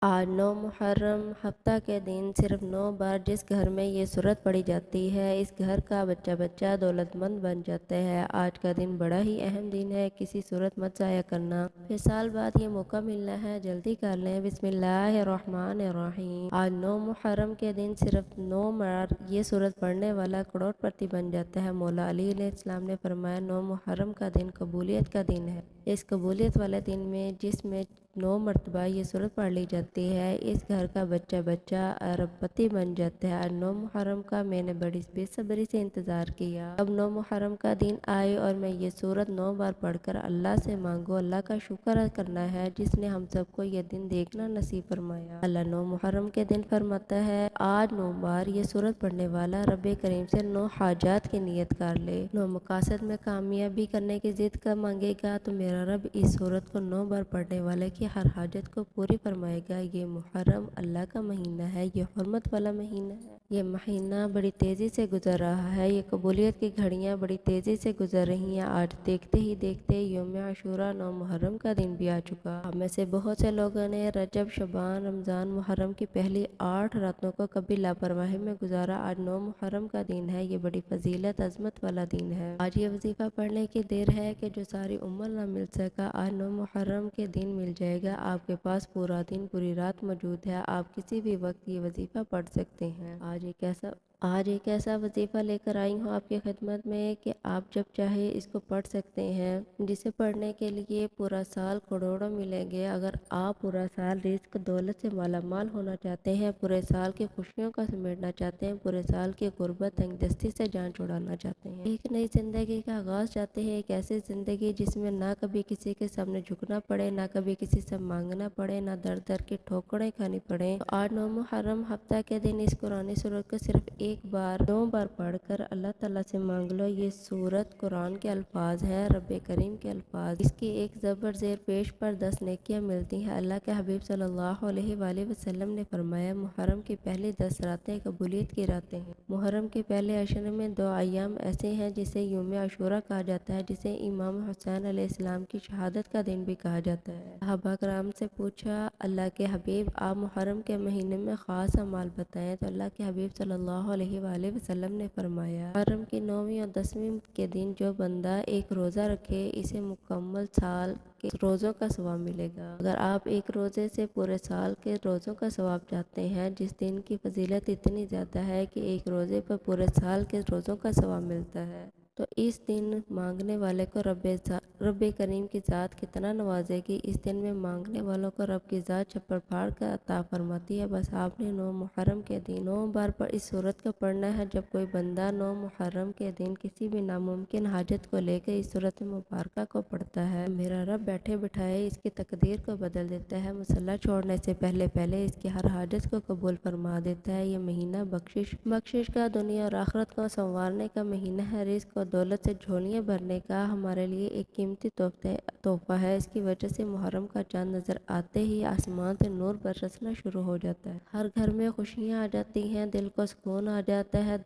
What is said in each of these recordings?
آج 9 محرم ہفتہ کے دن صرف 9 بار جس گھر میں یہ سورت پڑھی جاتی ہے اس گھر کا بچہ بچہ دولت مند بن جاتا ہے۔ آج کا دن بڑا ہی اہم دن ہے، کسی صورت مت ضائع کرنا۔ پھر سال بعد یہ موقع ملنا ہے، جلدی کر لیں۔ بسم اللہ الرحمن الرحیم۔ آج 9 محرم کے دن صرف 9 بار یہ سورت پڑھنے والا کروڑ پتی بن جاتا ہے۔ مولا علی علیہ السلام نے فرمایا 9 محرم کا دن قبولیت کا دن ہے۔ اس قبولیت والے دن میں جس میں 9 مرتبہ یہ سورت پڑھ لی جاتی ہے اس گھر کا بچہ بچہ ارب پتی بن جاتا ہے۔ آج 9 محرم کا میں نے بڑی بے صبری سے انتظار کیا، اب 9 محرم کا دن آئے اور میں یہ سورت 9 بار پڑھ کر اللہ سے مانگوں۔ اللہ کا شکر کرنا ہے جس نے ہم سب کو یہ دن دیکھنا نصیب فرمایا۔ اللہ 9 محرم کے دن فرماتا ہے آج 9 بار یہ سورت پڑھنے والا رب کریم سے 9 حاجات کی نیت کر لے، 9 مقاصد میں کامیابی کرنے کی ضد کا مانگے گا تو میرا رب اس سورت کو 9 بار پڑھنے والے کی ہر حاجت کو پوری فرمائے گا۔ یہ محرم اللہ کا مہینہ ہے، یہ حرمت والا مہینہ ہے، یہ مہینہ بڑی تیزی سے گزر رہا ہے، یہ قبولیت کی گھڑیاں بڑی تیزی سے گزر رہی ہیں۔ آج دیکھتے ہی دیکھتے یوم عاشوراء 9 محرم کا دن بھی آ چکا۔ ہم میں سے بہت سے لوگوں نے رجب، شعبان، رمضان، محرم کی پہلی 8 راتوں کو کبھی لاپرواہی میں گزارا۔ آج 9 محرم کا دن ہے، یہ بڑی فضیلت عظمت والا دن ہے۔ آج یہ وظیفہ پڑھنے کی دیر ہے کہ جو ساری عمر نہ مل سکا آج 9 محرم کے دن مل جائے گا۔ آپ کے پاس پورا دن پوری رات موجود ہے، آپ کسی بھی وقت یہ وظیفہ پڑھ سکتے ہیں۔ آج ایک ایسا وظیفہ لے کر آئی ہوں آپ کی خدمت میں کہ آپ جب چاہے اس کو پڑھ سکتے ہیں، جسے پڑھنے کے لیے پورا سال کروڑوں ملیں گے۔ اگر آپ پورا سال رزق دولت سے مالا مال ہونا چاہتے ہیں، پورے سال کی خوشیوں کا سمیٹنا چاہتے ہیں، پورے سال کی غربت تنگ دستی سے جان چھڑانا چاہتے ہیں، ایک نئی زندگی کا آغاز چاہتے ہیں، ایک ایسی زندگی جس میں نہ کبھی کسی کے سامنے جھکنا پڑے، نہ کبھی کسی سے مانگنا پڑے، نہ در در کی ٹھوکریں کھانی پڑے، تو آج 9 محرم ہفتہ کے دن اس قرآن سورت کو صرف ایک بار 9 بار پڑھ کر اللہ تعالیٰ سے مانگ لو۔ یہ سورت قرآن کے الفاظ ہیں، رب کریم کے الفاظ، اس کی ایک زبر زیر پیش پر 10 نیکیاں ملتی ہیں۔ اللہ کے حبیب صلی اللہ علیہ وآلہ وسلم نے فرمایا محرم کی پہلی 10 راتیں قبولیت کی راتیں ہیں۔ محرم کے پہلے عشر میں 2 ایام ایسے ہیں جسے یوم عاشوراء کہا جاتا ہے، جسے امام حسین علیہ السلام کی شہادت کا دن بھی کہا جاتا ہے۔ صحابہ کرام سے پوچھا اللہ کے حبیب آپ محرم کے مہینے میں خاص اعمال بتائیں، تو اللہ کے حبیب صلی اللہ علیہ وآلہ وسلم نے فرمایا محرم کی 9ویں اور 10ویں کے دن جو بندہ ایک روزہ رکھے اسے مکمل سال کے روزوں کا ثواب ملے گا۔ اگر آپ ایک روزے سے پورے سال کے روزوں کا ثواب چاہتے ہیں، جس دن کی فضیلت اتنی زیادہ ہے کہ ایک روزے پر پورے سال کے روزوں کا ثواب ملتا ہے، تو اس دن مانگنے والے کو رب کریم کی ذات کتنا نوازے گی۔ اس دن میں مانگنے والوں کو رب کی ذات چھپڑ پھاڑ کر عطا فرماتی ہے۔ بس آپ نے 9 محرم کے دن 9 بار پر اس سورت کو پڑھنا ہے۔ جب کوئی بندہ 9 محرم کے دن کسی بھی ناممکن حاجت کو لے کے اس سورت مبارکہ کو پڑھتا ہے، میرا رب بیٹھے بٹھائے اس کی تقدیر کو بدل دیتا ہے، مصلی چھوڑنے سے پہلے پہلے اس کی ہر حاجت کو قبول فرما دیتا ہے۔ یہ مہینہ بخشش کا، دنیا اور آخرت کو سنوارنے کا مہینہ ہے، رزق اور دولت سے جھولیاں بھرنے کا ہمارے لیے ایک قیمتی تحفہ ہے۔ اس کی وجہ سے محرم کا چاند نظر آتے ہی آسمان سے نور برسنا شروع ہو جاتا ہے، ہر گھر میں خوشیاں آ جاتی ہیں، دل کو سکون آ جاتا ہے،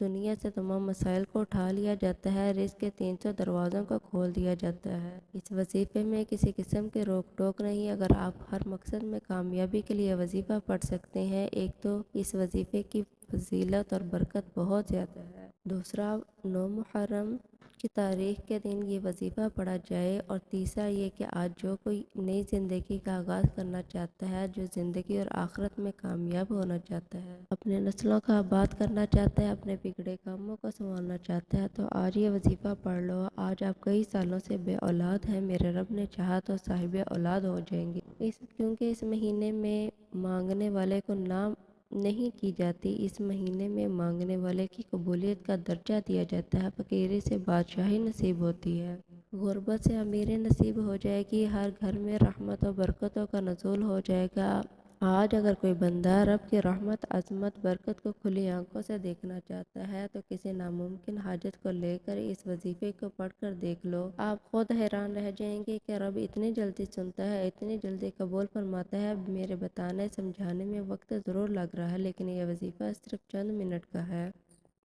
دنیا سے تمام مسائل کو اٹھا لیا جاتا ہے، رزق کے 300 دروازوں کو کھول دیا جاتا ہے۔ اس وظیفے میں کسی قسم کی روک ٹوک نہیں۔ اگر آپ ہر مقصد میں کامیابی کے لیے وظیفہ پڑھ سکتے ہیں، ایک تو اس وظیفے کی فضیلت اور برکت بہت زیادہ ہے، دوسرا 9 محرم کی تاریخ کے دن یہ وظیفہ پڑھا جائے، اور تیسرا یہ کہ آج جو کوئی نئی زندگی کا آغاز کرنا چاہتا ہے، جو زندگی اور آخرت میں کامیاب ہونا چاہتا ہے، اپنے نسلوں کا آباد کرنا چاہتا ہے، اپنے بگڑے کاموں کو سنوارنا چاہتا ہے، تو آج یہ وظیفہ پڑھ لو۔ آج آپ کئی سالوں سے بے اولاد ہیں، میرے رب نے چاہا تو صاحب اولاد ہو جائیں گے، کیونکہ اس مہینے میں مانگنے والے کو نام نہیں کی جاتی، اس مہینے میں مانگنے والے کی قبولیت کا درجہ دیا جاتا ہے، فقیری سے بادشاہی نصیب ہوتی ہے، غربت سے امیری نصیب ہو جائے گی، ہر گھر میں رحمت و برکتوں کا نزول ہو جائے گا۔ آج اگر کوئی بندہ رب کی رحمت، عظمت، برکت کو کھلی آنکھوں سے دیکھنا چاہتا ہے تو کسی ناممکن حاجت کو لے کر اس وظیفے کو پڑھ کر دیکھ لو، آپ خود حیران رہ جائیں گے کہ رب اتنی جلدی سنتا ہے، اتنی جلدی قبول فرماتا ہے۔ میرے بتانے سمجھانے میں وقت ضرور لگ رہا ہے، لیکن یہ وظیفہ صرف چند منٹ کا ہے۔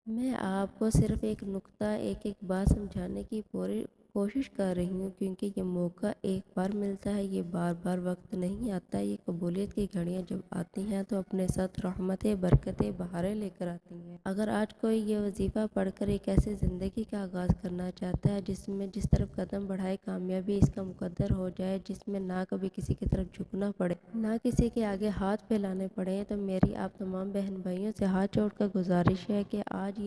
میں آپ کو صرف ایک نقطہ، ایک بات سمجھانے کی پوری کوشش کر رہی ہوں، کیونکہ یہ موقع ایک بار ملتا ہے، یہ بار بار وقت نہیں آتا۔ یہ قبولیت کی گھڑیاں جب آتی ہیں تو اپنے ساتھ رحمتیں، برکتیں، بہاریں لے کر آتی ہیں۔ اگر آج کوئی یہ وظیفہ پڑھ کر ایک ایسی زندگی کا آغاز کرنا چاہتا ہے جس میں جس طرف قدم بڑھائے کامیابی اس کا مقدر ہو جائے، جس میں نہ کبھی کسی کی طرف جھکنا پڑے، نہ کسی کے آگے ہاتھ پھیلانے پڑے، تو میری آپ تمام بہن بھائیوں سے ہاتھ جوڑ کر گزارش ہے کہ آج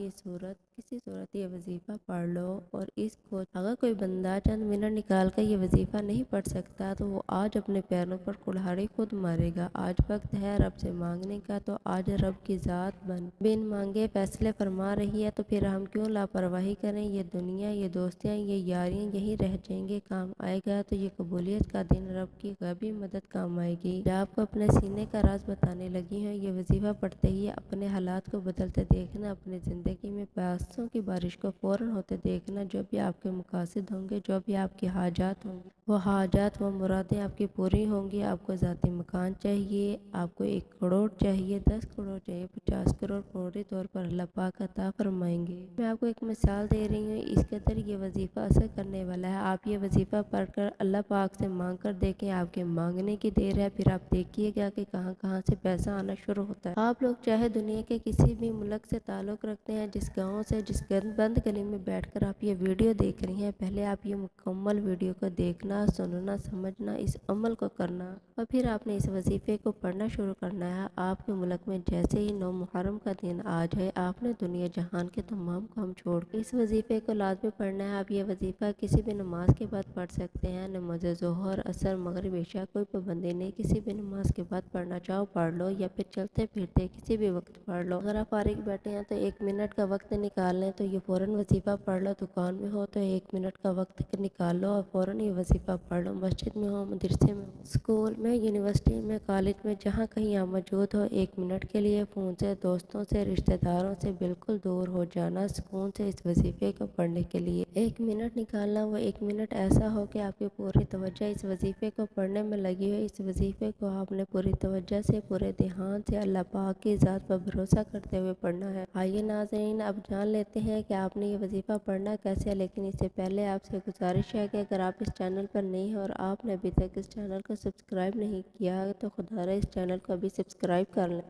کسی صورت یہ وظیفہ پڑھ لو، اور اس کو اگر کوئی بندہ چند منٹ نکال کر یہ وظیفہ نہیں پڑھ سکتا تو وہ آج اپنے پیروں پر کلہاڑی خود مارے گا۔ آج وقت ہے رب سے مانگنے کا، تو آج رب کی ذات بن مانگے فیصلے فرما رہی ہے، تو پھر ہم کیوں لاپرواہی کریں؟ یہ دنیا، یہ دوستیاں، یہ یاریاں یہی رہ جائیں گے، کام آئے گا تو یہ قبولیت کا دن رب کی غیبی مدد کام آئے گی۔ میں آپ کو اپنے سینے کا راز بتانے لگی ہوں۔ یہ وظیفہ پڑھتے ہی اپنے حالات کو بدلتے دیکھنا، اپنی زندگی میں پیاسوں کی بارش کو فوراً ہوتے دیکھنا، جو بھی آپ کے مقاصد ہوں گے، جو بھی آپ کی حاجات ہوں گی، وہ حاجات، وہ مرادیں آپ کی پوری ہوں گی۔ آپ کو ذاتی مکان چاہیے، آپ کو 1 کروڑ چاہیے، 10 کروڑ چاہیے، 50 کروڑ، فوری طور پر اللہ پاک عطا فرمائیں گے۔ میں آپ کو ایک مثال دے رہی ہوں، اس قدر یہ وظیفہ اثر کرنے والا ہے۔ آپ یہ وظیفہ پڑھ کر اللہ پاک سے مانگ کر دیکھیں، آپ کے مانگنے کی دیر ہے، پھر آپ دیکھیے گا کہ کہاں کہاں سے پیسہ آنا شروع ہوتا ہے۔ آپ لوگ چاہے دنیا کے کسی بھی ملک سے تعلق رکھتے ہیں، جس گاؤں سے، جس بند گلی میں بیٹھ کر آپ یہ ویڈیو دیکھ رہی ہیں، پہلے آپ یہ مکمل ویڈیو کو دیکھنا، سننا، سمجھنا، اس عمل کو کرنا، اور پھر آپ نے اس وظیفے کو پڑھنا شروع کرنا ہے۔ آپ کے ملک میں جیسے ہی 9 محرم کا دن آ جائے، آپ نے دنیا جہان کے تمام کام چھوڑ کے اس وظیفے کو لازمی پڑھنا ہے۔ آپ یہ وظیفہ کسی بھی نماز کے بعد پڑھ سکتے ہیں، نماز ظہر، عصر، مغرب، عشاء، کوئی پابندی نہیں، کسی بھی نماز کے بعد پڑھنا چاہو پڑھ لو، یا پھر چلتے پھرتے کسی بھی وقت پڑھ لو۔ اگر آپ فارغ بیٹھے ہیں تو 1 منٹ کا وقت نکال لیں تو یہ فوراً وظیفہ پڑھ لو۔ دکان میں ہو تو 1 منٹ کا وقت نکال لو اور فوراً یہ وظیفہ پڑھ لو۔ مسجد میں ہو، مدرسے میں ہو، اسکول میں، یونیورسٹی میں، کالج میں، جہاں کہیں آپ موجود ہو، 1 منٹ کے لیے فون سے، دوستوں سے، رشتہ داروں سے بالکل دور ہو جانا، سکون سے اس وظیفے کو پڑھنے کے لیے 1 منٹ نکالنا۔ وہ 1 منٹ ایسا ہو کہ آپ کی پوری توجہ اس وظیفے کو پڑھنے میں لگی ہو۔ اس وظیفے کو آپ نے پوری توجہ سے، پورے دھیان سے، اللہ پاک کی ذات پر بھروسہ کرتے ہوئے پڑھنا ہے۔ آئیے ناظرین، اب جان لیتے ہیں کہ آپ نے یہ وظیفہ پڑھنا کیسے ہے، لیکن اس سے پہلے آپ سے گزارش ہے کہ اگر آپ اس چینل پر نہیں ہیں اور آپ نے ابھی تک اس چینل کو سبسکرائب نہیں کیا تو خدا را اس چینل کو ابھی سبسکرائب کر لیں،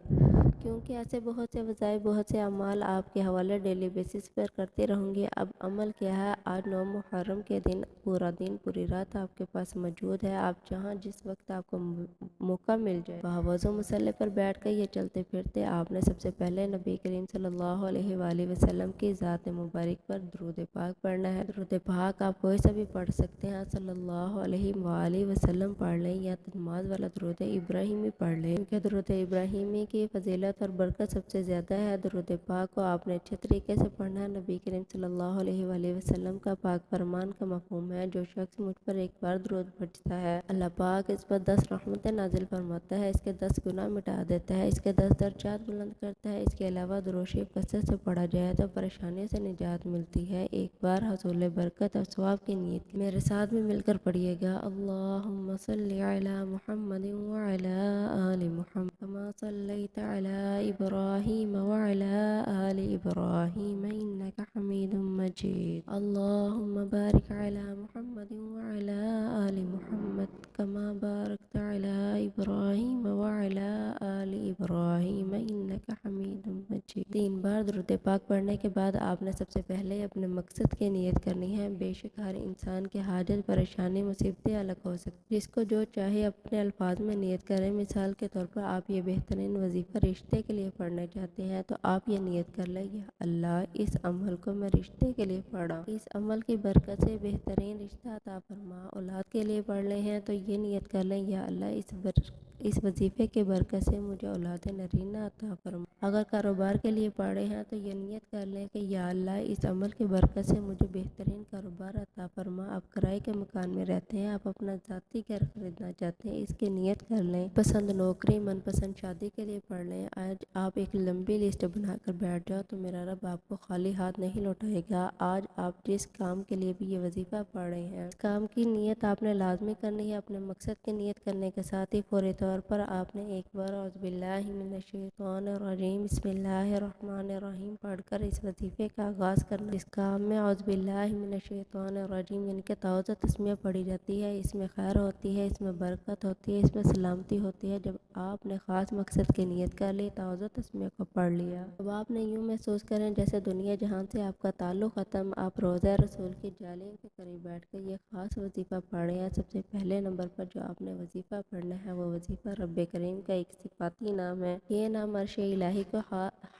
کیونکہ ایسے بہت سے وظائف، بہت سے اعمال آپ کے حوالے ڈیلی بیسس پر کرتے رہوں گی۔ اب عمل کیا ہے؟ آج 9 محرم کے دن پورا دن، پوری رات آپ کے پاس موجود ہے۔ آپ جہاں جس وقت آپ کو موقع مل جائے، باوضو مصلی پر بیٹھ کر یہ چلتے پھرتے آپ نے سب سے پہلے نبی کریم صلی اللہ علیہ وآلہ وسلم کی ذات مبارک پر درود پاک پڑھنا ہے۔ درود پاک آپ کوئی سا بھی پڑھ سکتے ہیں، صلی اللہ علیہ وآلہ وسلم پڑھ لیں، یا نماز والا درود ابراہیمی پڑھ لیں، کیونکہ درود ابراہیمی کی فضیلت اور برکت سب سے زیادہ ہے۔ درود پاک کو آپ نے اچھے طریقے سے پڑھنا ہے۔ نبی کریم صلی اللہ علیہ وآلہ وسلم کا پاک فرمان کا مفہوم ہے، جو شخص مجھ پر ایک بار درود پڑھتا ہے، اللہ پاک اس پر 10 رحمتیں نازل فرماتا ہے، اس کے 10 گناہ مٹا دیتا ہے، اس کے 10 درجات بلند کرتا ہے۔ اس کے علاوہ درود شریف کثرت سے پڑھا جائے تو پریشانیوں سے نجات ملتی ہے۔ ایک بار حصول برکت اور ثواب کی نیت میرے ساتھ بھی مل کر پڑھیے گا۔ اللہم صلی علی محمد وعلی آل محمد کما صلیت علی ابراہیم وعلی آل ابراہیم انک حمید مجید۔ اللہم بارک علی محمد وعلی آل محمد کما بارکت علی ابراہیم وعلی آل ابراہیم انک حمید مجید۔ 3 بار درود پاک پڑھنے کے بعد آپ نے سب سے پہلے اپنے مقصد کی نیت کرنی ہے۔ بے شک ہر انسان کے حاجت، پریشانی، مصیبتیں الگ ہو سکتی، جس کو جو چاہے اپنے الفاظ میں نیت کریں۔ مثال کے طور پر آپ یہ بہترین وظیفہ رشتے کے لیے پڑھنا چاہتے ہیں تو آپ یہ نیت کر لیں، یا اللہ اس عمل کو میں رشتے کے لیے پڑھا، اس عمل کی برکت سے بہترین رشتہ عطا فرما۔ اولاد کے لیے پڑھ رہے ہیں تو یہ نیت کر لیں، یا اللہ اس وظیفے کے برکت سے مجھے اولاد نرینہ عطا فرما۔ اگر کاروبار کے لیے پڑھ رہے ہیں تو یہ نیت کر لیں کہ یا اللہ اس عمل کی برکت سے مجھے بہترین کاروبار عطا فرما۔ آپ کرائے کے مکان میں رہتے ہیں، آپ اپنا ذاتی گھر خریدنا چاہتے ہیں، اس کی نیت کر لیں۔ پسند نوکری، من پسند شادی کے لیے پڑھ لیں۔ آج آپ ایک لمبی لسٹ بنا کر بیٹھ جاؤ تو میرا رب آپ کو خالی ہاتھ نہیں لوٹائے گا۔ آج آپ جس کام کے لیے بھی یہ وظیفہ پڑھ رہے ہیں، اس کام کی نیت آپ نے لازمی کرنی ہے۔ اپنے مقصد کی نیت کرنے کے ساتھ ہی فوری طور طور پر آپ نے ایک بار اعوذ باللہ من الشیطان الرجیم بسم اللہ الرحمن الرحیم پڑھ کر اس وظیفے کا آغاز کرنا۔ اس کام میں اعوذ باللہ من الشیطان الرجیم یعنی کہ تعوذ تسمیہ پڑھی جاتی ہے، اس میں خیر ہوتی ہے، اس میں برکت ہوتی ہے، اس میں سلامتی ہوتی ہے۔ جب آپ نے خاص مقصد کی نیت کر لی، تعوذ تسمیہ کو پڑھ لیا، اب آپ نے یوں محسوس کریں جیسے دنیا جہان سے آپ کا تعلق ختم، آپ روضہ رسول کی جالین کے قریب بیٹھ کر یہ خاص وظیفہ پڑھ رہے ہیں۔ سب سے پہلے نمبر پر جو آپ نے وظیفہ پڑھنا ہے وہ وظیفہ رب کریم کا ایک صفاتی نام ہے۔ یہ نام عرش الہی کو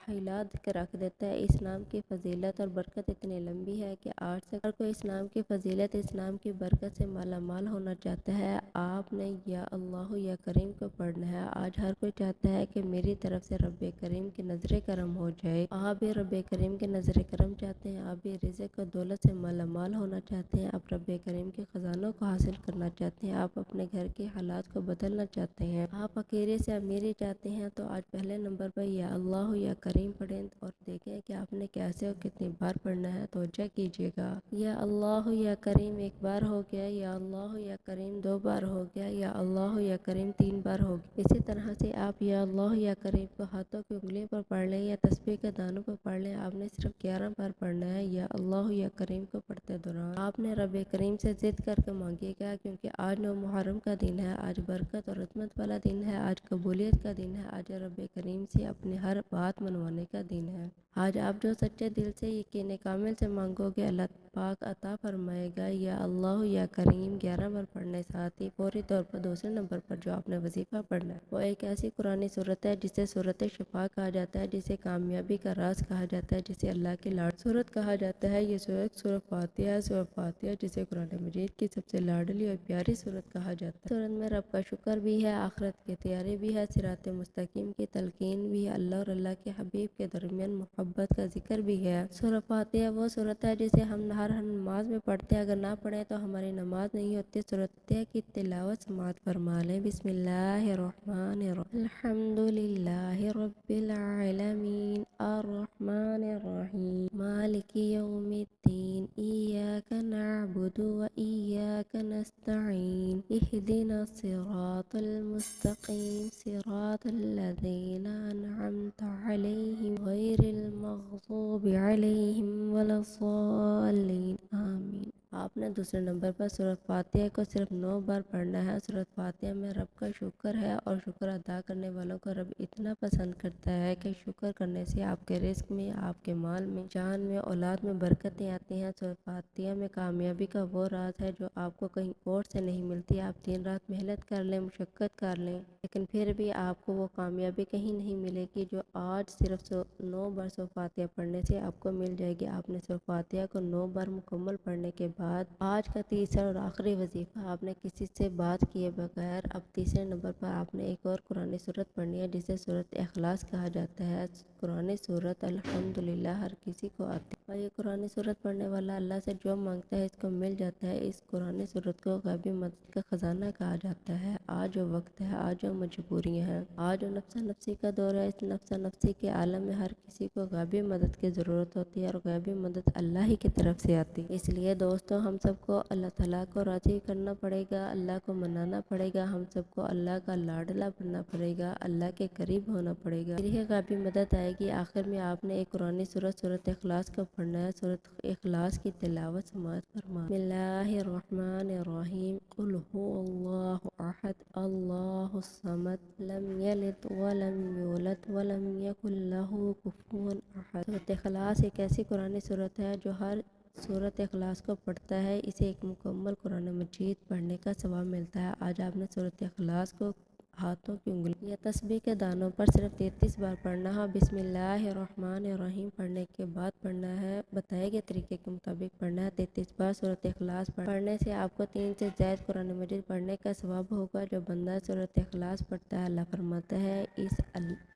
ہلا کے رکھ دیتا ہے۔ اس نام کی فضیلت اور برکت اتنی لمبی ہے کہ آج تک ہر کوئی اس نام کی فضیلت، اس نام کی برکت سے مالا مال ہونا چاہتا ہے۔ آپ نے یا اللہ یا کریم کو پڑھنا ہے۔ آج ہر کوئی چاہتا ہے کہ میری طرف سے رب کریم کی نظر کرم ہو جائے۔ آپ بھی رب کریم کی نظر کرم چاہتے ہیں، آپ بھی رزق و دولت سے مالا مال ہونا چاہتے ہیں، آپ رب کریم کے خزانوں کو حاصل کرنا چاہتے ہیں، آپ اپنے گھر کے حالات کو بدلنا چاہتے ہیں، آپ فقیری سے امیری چاہتے ہیں، تو آج پہلے نمبر پر یا اللہ یا کریم پڑھیں اور دیکھیں کہ آپ نے کیسے اور کتنی بار پڑھنا ہے۔ توجہ کیجیے گا، یا اللہ یا کریم ایک بار ہو گیا، یا اللہ یا کریم دو بار ہو گیا، یا اللہ یا کریم تین بار ہو گیا۔ اسی طرح سے آپ یا اللہ یا کریم کو ہاتھوں کی انگلیوں پر پڑھ لیں یا تسبیح کے دانوں پر پڑھ لیں۔ آپ نے صرف 11 بار پڑھنا ہے یا اللہ یا کریم کو پڑھتے دوران آپ نے رب کریم سے ضد کر کے مانگیے گا، کیونکہ آج 9 محرم کا دن ہے، آج برکت اور عظمت والا دن ہے، آج قبولیت کا دن ہے، آج رب کریم سے اپنی ہر بات منوانے کا دن ہے۔ آج آپ جو سچے دل سے یقین کامل سے مانگو گے، اللہ پاک عطا فرمائے گا۔ یا اللہ یا کریم 11 بار پڑھنے ساتھ ہی فوری طور پر دوسرے نمبر پر جو آپ نے وظیفہ پڑھنا ہے وہ ایک ایسی قرآنی صورت ہے جسے صورت شفا کہا جاتا ہے، جسے کامیابی کا راز کہا جاتا ہے، جسے اللہ کی لاڈ صورت کہا جاتا ہے۔ یہ سورت فاتحہ ہے، سورت فاتحہ جسے قرآن مجید کی سب سے لاڈلی اور پیاری صورت کہا جاتا ہے۔ صورت میں رب کا شکر بھی ہے، آخرت کی تیاری بھی ہے، صراط مستقیم کی تلقین بھی ہے، اللہ اور اللہ کے حبیب کے درمیان محبت کا ذکر بھی ہے۔ سورت فاتحہ وہ صورت ہے جسے ہم ہر نماز میں پڑھتے ہیں، اگر نہ پڑھیں تو ہماری نماز نہیں ہوتی۔ سورت فاتحہ کی تلاوت سماعت فرما لیں۔ بسم اللہ الرحمن الرحیم، الحمد للہ رب العالمین، الرحمن الرحیم، مالک یوم الدین، ایاک نعبد و ایاک نستعین، اہدنا الصراط المستقیم، صراط الذین انعمت علیہم غیر المغضوب علیہم ولا الضالین، آمین۔ آپ نے دوسرے نمبر پر سورت فاتحہ کو صرف 9 بار پڑھنا ہے۔ سورت فاتحہ میں رب کا شکر ہے اور شکر ادا کرنے والوں کو رب اتنا پسند کرتا ہے کہ شکر کرنے سے آپ کے رزق میں، آپ کے مال میں، جان میں، اولاد میں برکتیں آتی ہیں۔ سورت فاتحہ میں کامیابی کا وہ راز ہے جو آپ کو کہیں اور سے نہیں ملتی۔ آپ دن رات محنت کر لیں، مشقت کر لیں، لیکن پھر بھی آپ کو وہ کامیابی کہیں نہیں ملے گی جو آج صرف 9 بار سورت فاتحہ پڑھنے سے آپ کو مل جائے گی۔ آپ نے سورت فاتحہ کو 9 بار مکمل پڑھنے کے بعد آج کا تیسرا اور آخری وظیفہ آپ نے کسی سے بات کیے بغیر اب تیسرے نمبر پر آپ نے ایک اور قرآنی صورت پڑھنی ہے جسے سورت اخلاص کہا جاتا ہے۔ قرآنی صورت الحمدللہ ہر کسی کو آتی ہے اور یہ قرآنی صورت پڑھنے والا اللہ سے جو مانگتا ہے اس کو مل جاتا ہے۔ اس قرآنی صورت کو غیبی مدد کا خزانہ کہا جاتا ہے۔ آج جو وقت ہے، آج جو مجبوریاں ہیں، آج جو نفسا نفسی کا دور ہے، اس نفسا نفسی کے عالم میں ہر کسی کو غیبی مدد کی ضرورت ہوتی ہے اور غیبی مدد اللہ ہی کی طرف سے آتی ہے۔ اس لیے دوستو ہم سب کو اللہ تعالیٰ کو راضی کرنا پڑے گا، اللہ کو منانا پڑے گا، ہم سب کو اللہ کا لاڈلا بننا پڑے گا، اللہ کے قریب ہونا پڑے گا، پھر ہی غیبی مدد آئے گی۔ آخر میں آپ نے ایک قرآنی سورت اخلاص کو پڑھنا ہے۔ سورت اخلاص کی تلاوت سماعت فرما۔ بسم اللہ الرحمن الرحیم، قل هو اللہ احد، اللہ الصمد، لم یلد ولم یولد ولم یکن لہ کفوا احد۔ سورت اخلاص ایک ایسی قرآنی سورت ہے جو ہر سورت اخلاص کو پڑھتا ہے اسے ایک مکمل قرآن مجید پڑھنے کا ثواب ملتا ہے۔ آج آپ نے سورت اخلاص کو ہاتھوں کی انگلی یا تسبیح کے دانوں پر صرف 33 بار پڑھنا ہے۔ بسم اللہ الرحمن الرحیم پڑھنے کے بعد پڑھنا ہے، بتائے گئے طریقے کے مطابق پڑھنا ہے 33 بار سورت اخلاص پڑھنے سے آپ کو 3 سے زائد قرآن مجید پڑھنے کا ثواب ہوگا۔ جو بندہ سورت اخلاص پڑھتا ہے اللہ فرماتا ہے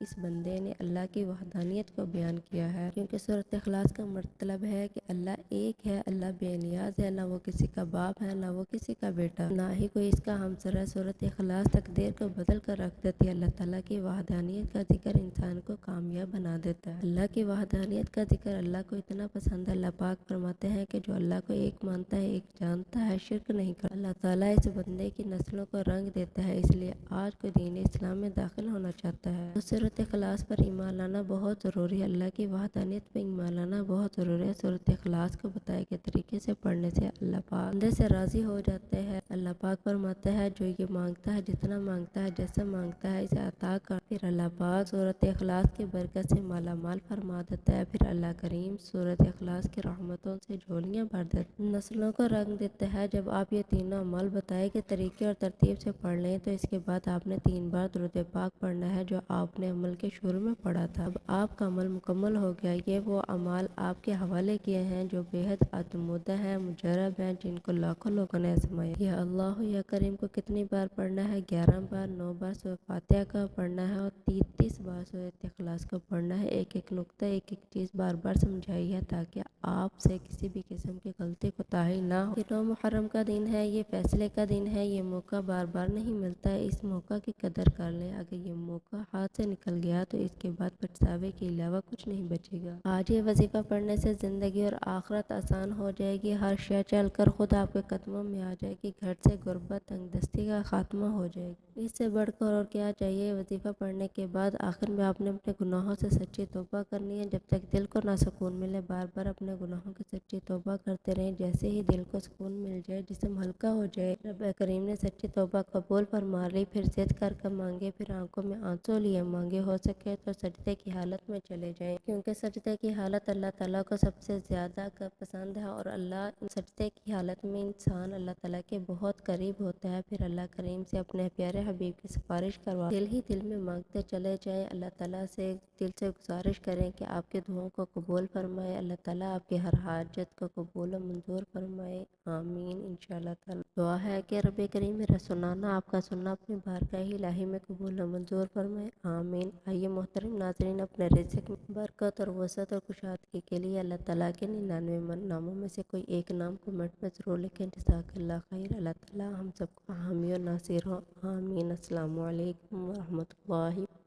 اس بندے نے اللہ کی وحدانیت کو بیان کیا ہے، کیونکہ سورت اخلاص کا مطلب ہے کہ اللہ ایک ہے، اللہ بے نیاز ہے، نہ وہ کسی کا باپ ہے، نہ وہ کسی کا بیٹا، نہ ہی کوئی اس کا ہمسر ہے۔ سورت اخلاص تقدیر کو بدل بدل کر رکھ دیتی ہے۔ اللہ تعالیٰ کی وحدانیت کا ذکر انسان کو کامیاب بنا دیتا ہے۔ اللہ کی وحدانیت کا ذکر اللہ کو اتنا پسند ہے، اللہ پاک فرماتے ہیں کہ جو اللہ کو ایک مانتا ہے، ایک جانتا ہے، شرک نہیں کرتا، اللہ تعالیٰ اس بندے کی نسلوں کو رنگ دیتا ہے۔ اس لیے آج کوئی دین اسلام میں داخل ہونا چاہتا ہے تو سورۃ اخلاص پر ایمان لانا بہت ضروری ہے۔ اللہ کی وحدانیت پر ایمان لانا بہت ضروری ہے۔ سورۃ اخلاص کو بتائے گئے طریقے سے پڑھنے سے اللہ پاک بندے سے راضی ہو جاتے ہیں۔ اللہ پاک فرماتا ہے جو یہ مانگتا ہے، جتنا مانگتا ہے، جیسا مانگتا ہے، اسے عطا کر۔ پھر اللہ پاک سورۃ اخلاص کی برکت سے مالا مال فرما دیتا ہے۔ پھر اللہ کریم سورۃ اخلاص کی رحمتوں سے جھولیاں بھر دیتا ہے، نسلوں کو رنگ دیتا ہے۔ جب آپ یہ تینوں عمل بتائے گئے طریقے اور ترتیب سے پڑھ لیں تو اس کے بعد آپ نے 3 بار درود پاک پڑھنا ہے جو آپ نے عمل کے شروع میں پڑھا تھا۔ اب آپ کا عمل مکمل ہو گیا۔ یہ وہ اعمال آپ کے حوالے کیے ہیں جو بے حد آزمودہ ہیں، مجرب ہیں، جن کو لاکھوں لوگوں نے آزمایا۔ یا اللہ یا کریم کو کتنی بار پڑھنا ہے؟ 11 بار، 9 بار سورۃ فاتحہ کا پڑھنا ہے اور 30 بار سورۃ اخلاص کو پڑھنا ہے۔ ایک ایک نقطہ، ایک ایک چیز بار بار سمجھائی ہے تاکہ آپ سے کسی بھی قسم کی غلطی کوتاہی نہ ہو۔ یہ 9 محرم کا دن ہے، یہ فیصلے کا دن ہے، یہ موقع بار بار نہیں ملتا ہے، اس موقع کی قدر کر لیں۔ اگر یہ موقع ہاتھ سے نکل گیا تو اس کے بعد پچھتاوے کے علاوہ کچھ نہیں بچے گا۔ آج یہ وظیفہ پڑھنے سے زندگی اور آخرت آسان ہو جائے گی، ہر شے چل کر خود آپ کے قدموں میں آ جائے گی، گھر سے غربت، تنگ دستی کا خاتمہ ہو جائے گی۔ اس سے بڑھ کر اور کیا چاہیے؟ وظیفہ پڑھنے کے بعد آخر میں آپ نے اپنے گناہوں سے سچی توبہ کرنی ہے۔ جب تک دل کو نہ سکون ملے بار بار اپنے گناہوں کی سچی توبہ کرتے رہیں۔ جیسے ہی دل کو سکون مل جائے، جسم ہلکا ہو جائے، رب کریم نے سچی توبہ قبول فرما لی، پھر ضد کر کر مانگے، پھر آنکھوں میں آنسو لیے مانگے، ہو سکے تو سجدے کی حالت میں چلے جائیں، کیونکہ سجدے کی حالت اللہ تعالیٰ کو سب سے زیادہ پسند ہے اور اللہ سجدے کی حالت میں انسان اللہ تعالیٰ کے بہت قریب ہوتا ہے۔ پھر اللہ کریم سے اپنے پیارے حبیب کی سفارش کروا دل ہی دل میں مانگتے چلے جائیں۔ اللہ تعالیٰ سے دل سے گزارش کریں کہ آپ کے دعاؤں کو قبول فرمائے، اللہ تعالیٰ آپ کی ہر حاجت کو قبول و منظور فرمائے، آمین۔ انشاءاللہ تعالیٰ دعا ہے کہ رب کریم میرا سنانا، آپ کا سننا اپنی بارگاہ الہی میں قبول و منظور فرمائے، آمین۔ آئیے محترم ناظرین، اپنے رزق میں برکت اور وسعت اور کشادگی کے لیے اللہ تعالیٰ کے 99 ناموں میں سے کوئی ایک نام کمنٹ میں ضرور لکھیں۔ جزاک اللہ خیر۔ اللہ تعالیٰ ہم سب کو حامی و ناصر ہو، آمین۔ السلام علیکم ورحمۃ اللہ۔